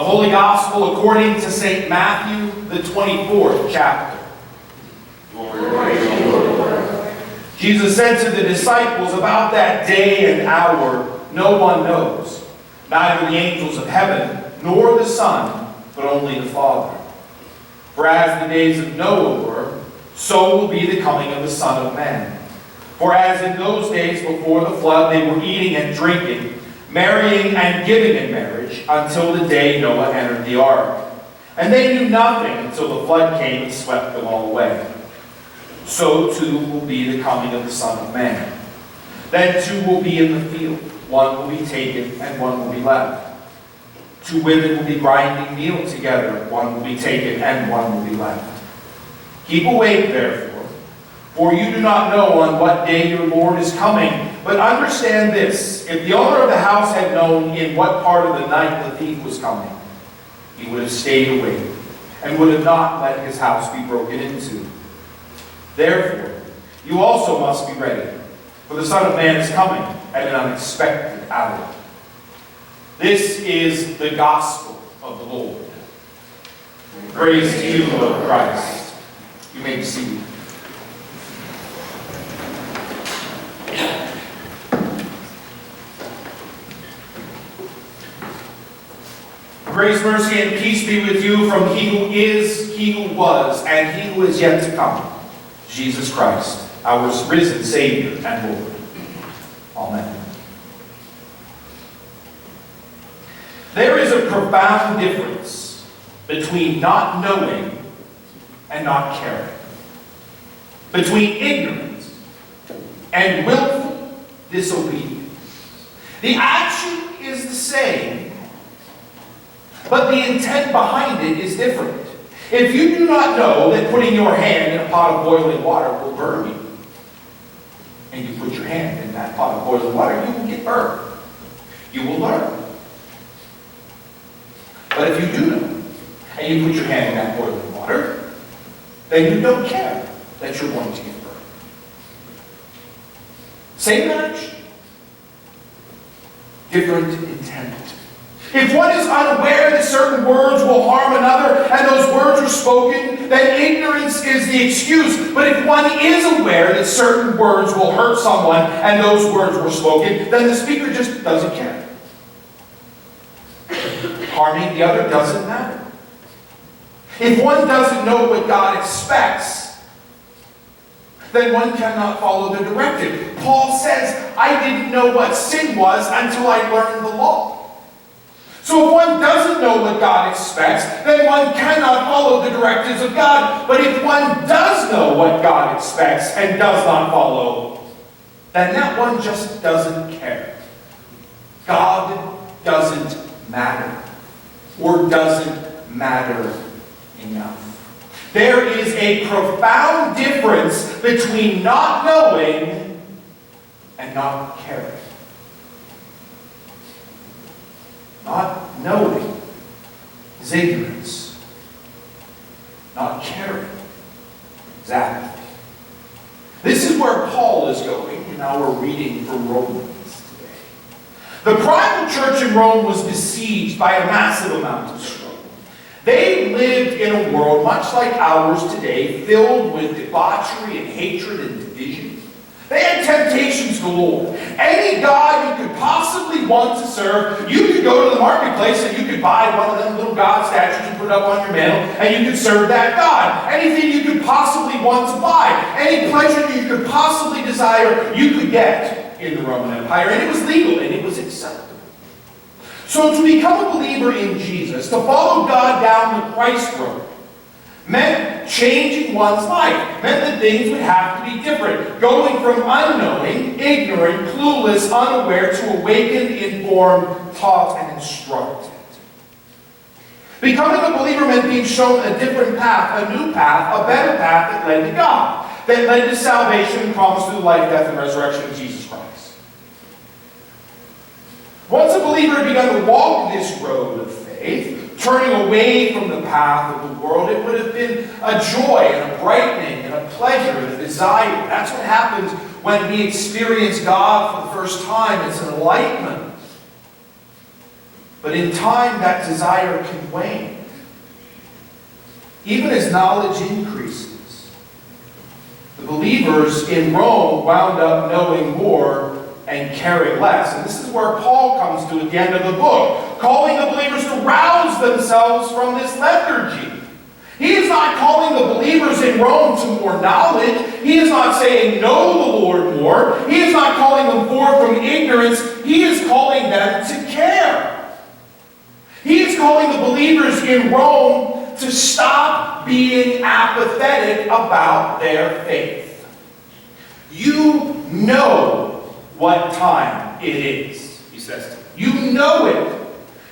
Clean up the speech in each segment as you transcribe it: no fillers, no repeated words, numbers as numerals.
The Holy Gospel according to St. Matthew, the 24th chapter. Glory to you, Lord. Jesus said to the disciples, about that day and hour no one knows, neither the angels of heaven, nor the Son, but only the Father. For as the days of Noah were, so will be the coming of the Son of Man. For as in those days before the flood they were eating and drinking, marrying and giving in marriage, until the day Noah entered the ark. And they knew nothing until the flood came and swept them all away. So too will be the coming of the Son of Man. Then two will be in the field, one will be taken and one will be left. Two women will be grinding meal together, one will be taken and one will be left. Keep awake, therefore, for you do not know on what day your Lord is coming. But understand this, if the owner of the house had known in what part of the night the thief was coming, he would have stayed awake and would have not let his house be broken into. Therefore, you also must be ready, for the Son of Man is coming at an unexpected hour. This is the gospel of the Lord. Praise to you, Lord Christ. You may be seated. Grace, mercy, and peace be with you from He who is, He who was, and He who is yet to come, Jesus Christ, our risen Savior and Lord. Amen. There is a profound difference between not knowing and not caring, between ignorance and willful disobedience. The action is the same, but the intent behind it is different. If you do not know that putting your hand in a pot of boiling water will burn you, and you put your hand in that pot of boiling water, you will get burned. You will learn. But if you do know, and you put your hand in that boiling water, then you don't care that you're going to get burned. Same action, different intent. If one is unaware that certain words will harm another, and those words are spoken, then ignorance is the excuse. But if one is aware that certain words will hurt someone, and those words were spoken, then the speaker just doesn't care. Harming the other doesn't matter. If one doesn't know what God expects, then one cannot follow the directive. Paul says, I didn't know what sin was until I learned the law. So if one doesn't know what God expects, then one cannot follow the directives of God. But if one does know what God expects and does not follow, then that one just doesn't care. God doesn't matter, or doesn't matter enough. There is a profound difference between not knowing and not caring. Not knowing is ignorance. Not caring is apathy. This is where Paul is going in our reading from Romans today. The primal church in Rome was besieged by a massive amount of struggle. They lived in a world much like ours today, filled with debauchery and hatred and division. They had temptations galore. Any god you could possibly want to serve, you could go to the marketplace and you could buy one of them little god statues and put it up on your mantle, and you could serve that god. Anything you could possibly want to buy, any pleasure you could possibly desire, you could get in the Roman Empire. And it was legal and it was acceptable. So to become a believer in Jesus, to follow God down the Christ road, meant changing one's life. Meant that things would have to be different. Going from unknowing, ignorant, clueless, unaware, to awakened, informed, taught, and instructed. Becoming a believer meant being shown a different path, a new path, a better path that led to God. That led to salvation and promised through the life, death, and resurrection of Jesus Christ. Once a believer had begun to walk this road of faith, turning away from the path of the world, it would have been a joy and a brightening and a pleasure and a desire. That's what happens when we experience God for the first time. It's an enlightenment. But in time, that desire can wane. Even as knowledge increases. The believers in Rome wound up knowing more and caring less. And this is where Paul comes to at the end of the book, calling the believers to rouse themselves from this lethargy. He is not calling the believers in Rome to more knowledge. He is not saying know the Lord more. He is not calling them forth from ignorance. He is calling them to care. He is calling the believers in Rome to stop being apathetic about their faith. You know what time it is, he says to them. You know it.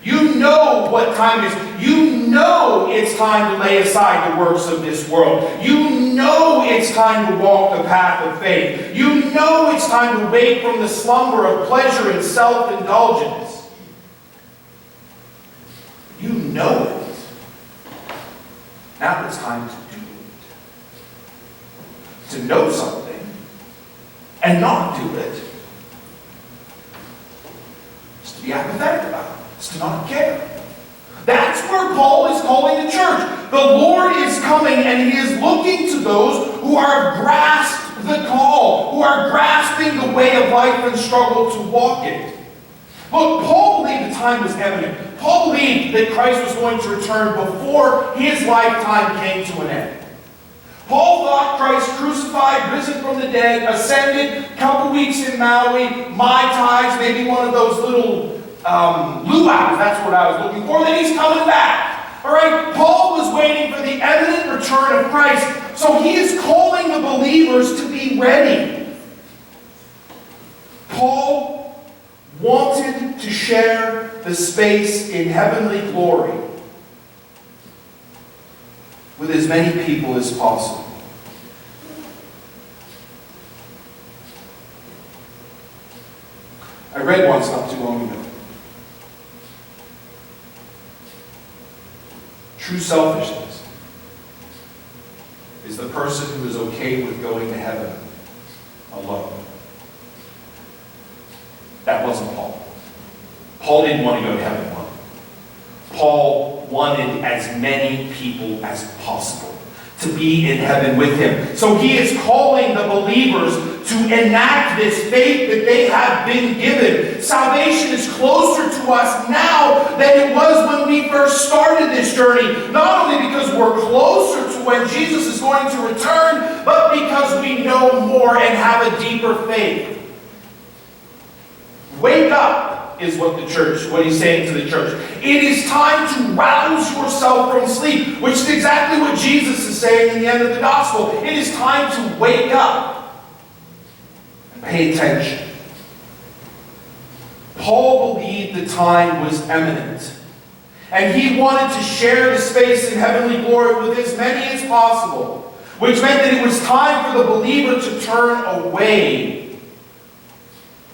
You know what time it is. You know it's time to lay aside the works of this world. You know it's time to walk the path of faith. You know it's time to wake from the slumber of pleasure and self-indulgence. You know it. Now it's time to do it. To know something and not do it. Just to be apathetic about it. To not care. That's where Paul is calling the church. The Lord is coming and he is looking to those who are grasped the call, who are grasping the way of life and struggle to walk it. Look, Paul believed the time was imminent. Paul believed that Christ was going to return before his lifetime came to an end. Paul thought Christ crucified, risen from the dead, ascended, a couple weeks in Maui, Mai Tais, maybe one of those little luau's, that's what I was looking for. Then he's coming back. All right, Paul was waiting for the imminent return of Christ. So he is calling the believers to be ready. Paul wanted to share the space in heavenly glory with as many people as possible. I read once not too long ago. True selfishness is the person who is okay with going to heaven alone. That wasn't Paul. Paul didn't want to go to heaven alone. Paul wanted as many people as possible to be in heaven with him. So he is calling the believers to enact this faith that they have been given. Salvation is closer to us now than it was when we first started this journey. Not only because we're closer to when Jesus is going to return, but because we know more and have a deeper faith. Wake up is what he's saying to the church. It is time to rouse yourself from sleep, which is exactly what Jesus is saying in the end of the gospel. It is time to wake up. Pay attention. Paul believed the time was imminent. And he wanted to share the space in heavenly glory with as many as possible. Which meant that it was time for the believer to turn away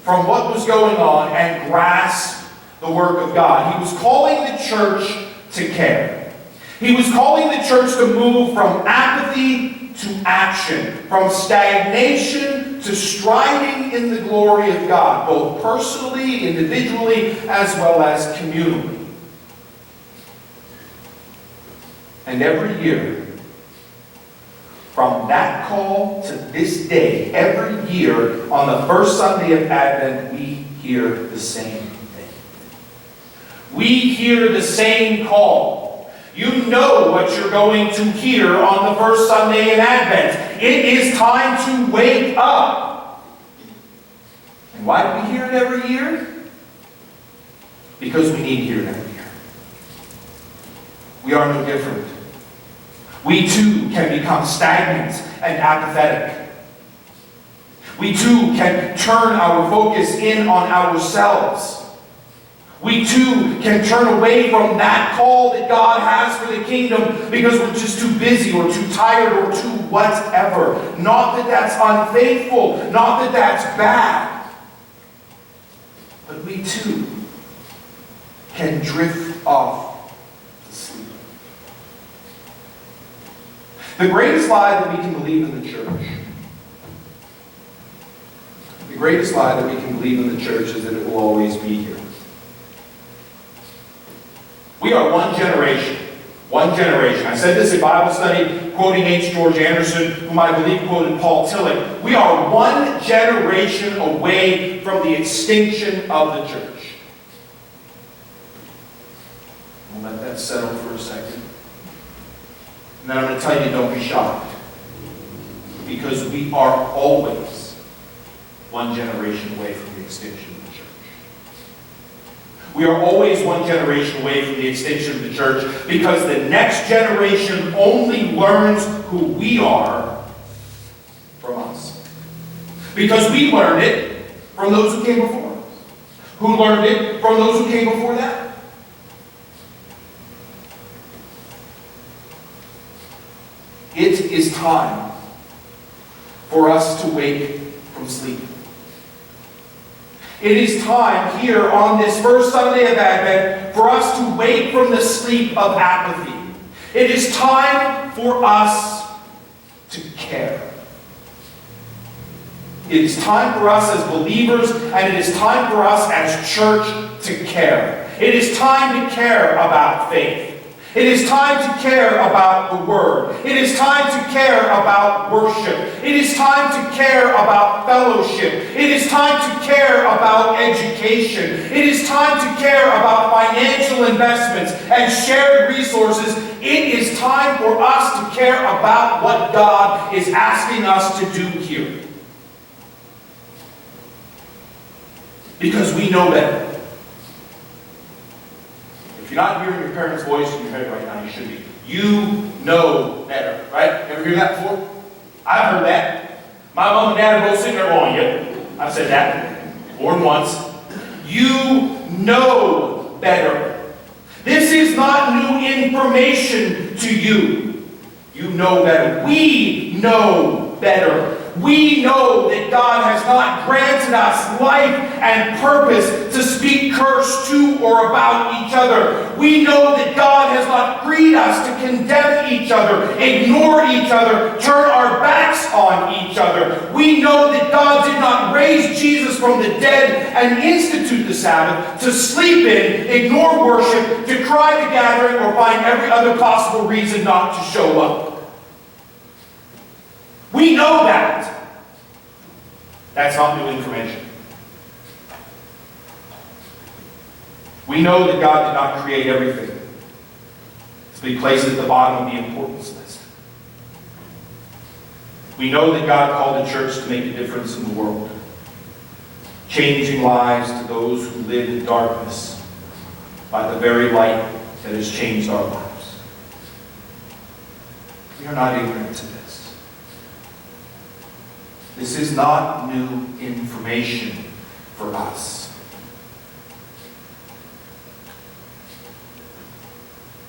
from what was going on and grasp the work of God. He was calling the church to care. He was calling the church to move from apathy to action, from stagnation to striving in the glory of God, both personally, individually, as well as communally. And every year, from that call to this day, every year, on the first Sunday of Advent, we hear the same thing. We hear the same call. You know what you're going to hear on the first Sunday in Advent. It is time to wake up. And why do we hear it every year? Because we need to hear it every year. We are no different. We too can become stagnant and apathetic. We too can turn our focus in on ourselves. We too can turn away from that call that God has for the kingdom because we're just too busy or too tired or too whatever. Not that that's unfaithful, not that that's bad. But we too can drift off to sleep. The greatest lie that we can believe in the church, the greatest lie that we can believe in the church is that it will always be here. We are one generation. One generation. I said this in Bible study, quoting H. George Anderson, whom I believe quoted Paul Tillich. We are one generation away from the extinction of the church. We'll let that settle for a second. And then I'm going to tell you, don't be shocked. Because we are always one generation away from the extinction of the church. We are always one generation away from the extinction of the church because the next generation only learns who we are from us. Because we learned it from those who came before us. Who learned it from those who came before them. It is time for us to wake from sleep. It is time here on this first Sunday of Advent for us to wake from the sleep of apathy. It is time for us to care. It is time for us as believers, and it is time for us as church to care. It is time to care about faith. It is time to care about the Word. It is time to care about worship. It is time to care about fellowship. It is time to care about education. It is time to care about financial investments and shared resources. It is time for us to care about what God is asking us to do here. Because we know better. If you're not hearing your parents' voice in your head right now, you should be. You know better, right? Ever hear that before? I've heard that. My mom and dad are both sitting there going, yep, I've said that more than once. You know better. This is not new information to you. You know better. We know better. We know that God has not granted us life and purpose to speak curse to or about each other. We know that God has not freed us to condemn each other, ignore each other, turn our backs on each other. We know that God did not raise Jesus from the dead and institute the Sabbath to sleep in, ignore worship, decry the gathering, or find every other possible reason not to show up. We know that. That's not new information. We know that God did not create everything to be placed at the bottom of the importance list. We know that God called the church to make a difference in the world, changing lives to those who live in darkness by the very light that has changed our lives. We are not ignorant to this. This is not new information for us.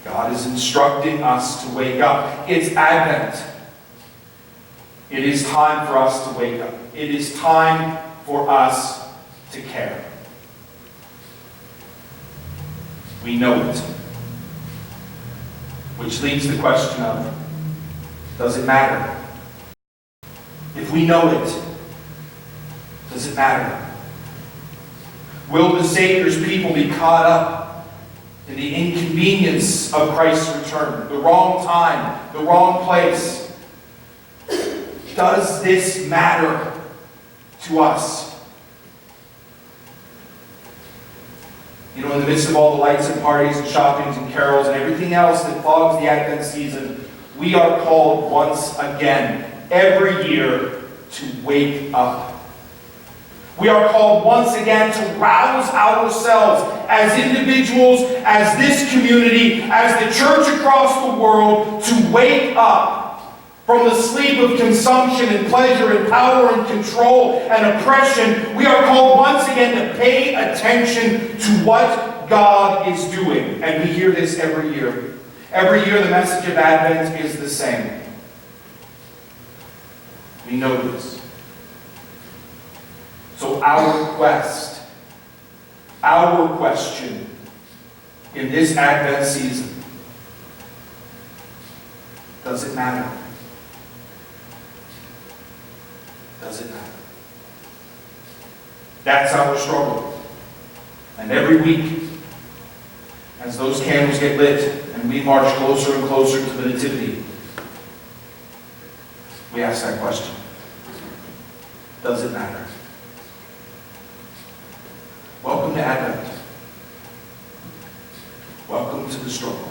God is instructing us to wake up. It's Advent. It is time for us to wake up. It is time for us to care. We know it. Which leads to the question of, does it matter? If we know it, does it matter? Will the Savior's people be caught up in the inconvenience of Christ's return? The wrong time, the wrong place. Does this matter to us? You know, in the midst of all the lights and parties and shoppings and carols and everything else that fogs the Advent season, we are called once again, every year, to wake up. We are called once again to rouse ourselves as individuals, as this community, as the church across the world, to wake up from the sleep of consumption and pleasure and power and control and oppression. We are called once again to pay attention to what God is doing. And we hear this every year. Every year the message of Advent is the same. We know this. So our quest, our question in this Advent season, does it matter? Does it matter? That's our struggle. And every week, as those candles get lit and we march closer and closer to the Nativity, we ask that question. Does it matter? Welcome to Advent. Welcome to the struggle.